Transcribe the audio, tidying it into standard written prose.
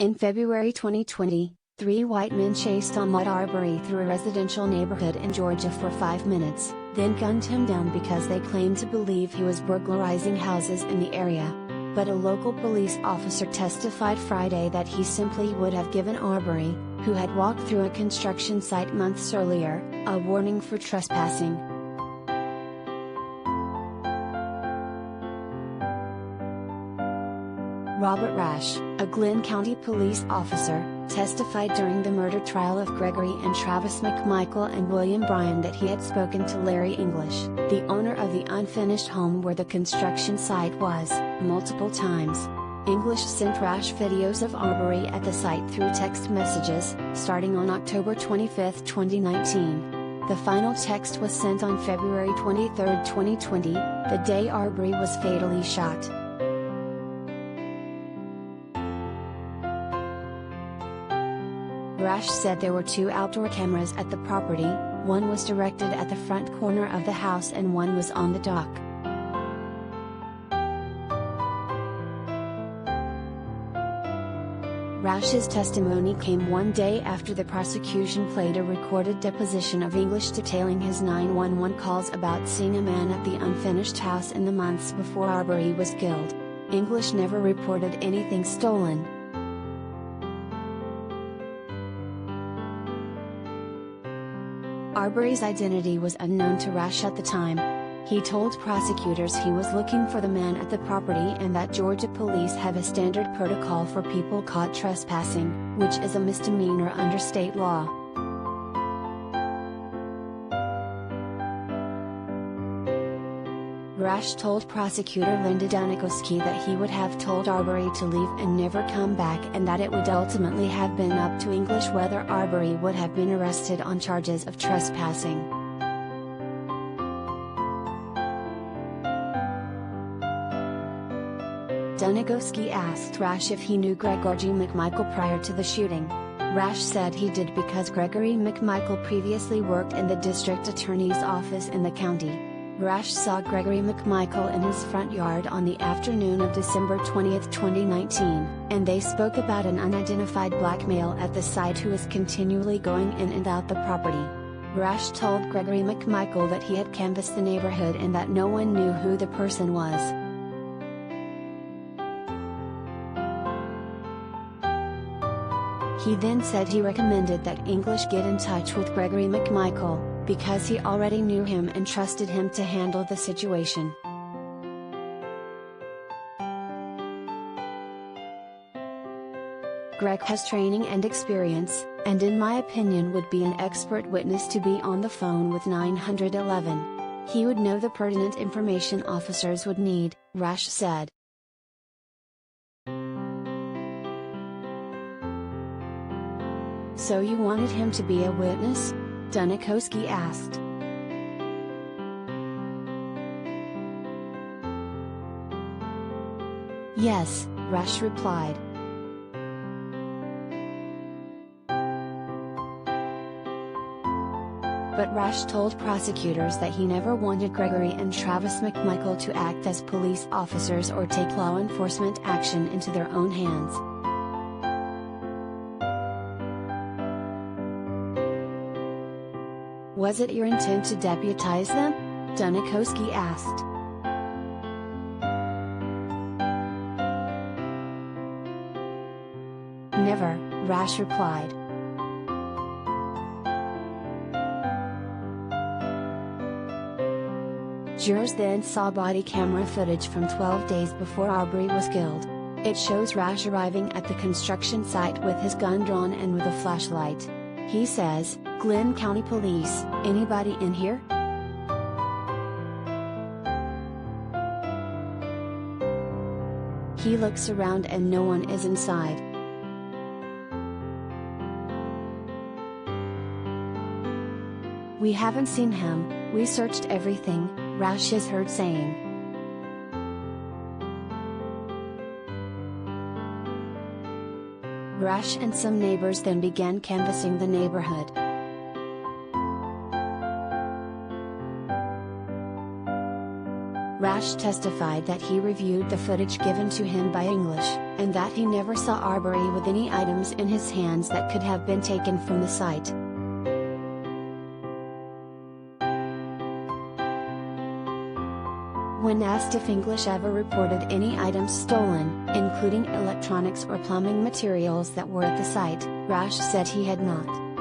In February 2020, three white men chased Ahmaud Arbery through a residential neighborhood in Georgia for 5 minutes, then gunned him down because they claimed to believe he was burglarizing houses in the area. But a local police officer testified Friday that he simply would have given Arbery, who had walked through a construction site months earlier, a warning for trespassing. Robert Rash, a Glenn County police officer, testified during the murder trial of Gregory and Travis McMichael and William Bryan that he had spoken to Larry English, the owner of the unfinished home where the construction site was, multiple times. English sent Rash videos of Arbery at the site through text messages, starting on October 25, 2019. The final text was sent on February 23, 2020, the day Arbery was fatally shot. Rash said there were 2 outdoor cameras at the property, one was directed at the front corner of the house and one was on the dock. Rash's testimony came one day after the prosecution played a recorded deposition of English detailing his 911 calls about seeing a man at the unfinished house in the months before Arbery was killed. English never reported anything stolen. Arbery's identity was unknown to Rash at the time. He told prosecutors he was looking for the man at the property and that Georgia police have a standard protocol for people caught trespassing, which is a misdemeanor under state law. Rash told prosecutor Linda Dunikowski that he would have told Arbery to leave and never come back and that it would ultimately have been up to English whether Arbery would have been arrested on charges of trespassing. Dunikowski asked Rash if he knew Gregory McMichael prior to the shooting. Rash said he did because Gregory McMichael previously worked in the district attorney's office in the county. Rash saw Gregory McMichael in his front yard on the afternoon of December 20, 2019, and they spoke about an unidentified black male at the site who was continually going in and out the property. Rash told Gregory McMichael that he had canvassed the neighborhood and that no one knew who the person was. He then said he recommended that English get in touch with Gregory McMichael, because he already knew him and trusted him to handle the situation. Greg has training and experience, and in my opinion would be an expert witness to be on the phone with 911. He would know the pertinent information officers would need, Rash said. So you wanted him to be a witness? Dunikowski asked. Yes, Rash replied. But Rash told prosecutors that he never wanted Gregory and Travis McMichael to act as police officers or take law enforcement action into their own hands. Was it your intent to deputize them? Dunikowski asked. Never, Rash replied. Jurors then saw body camera footage from 12 days before Arbery was killed. It shows Rash arriving at the construction site with his gun drawn and with a flashlight. He says, "Glenn County Police, anybody in here?" He looks around and no one is inside. We haven't seen him, we searched everything, Rash is heard saying. Rash and some neighbors then began canvassing the neighborhood. Rash testified that he reviewed the footage given to him by English, and that he never saw Arbery with any items in his hands that could have been taken from the site. When asked if English ever reported any items stolen, including electronics or plumbing materials that were at the site, Rash said he had not.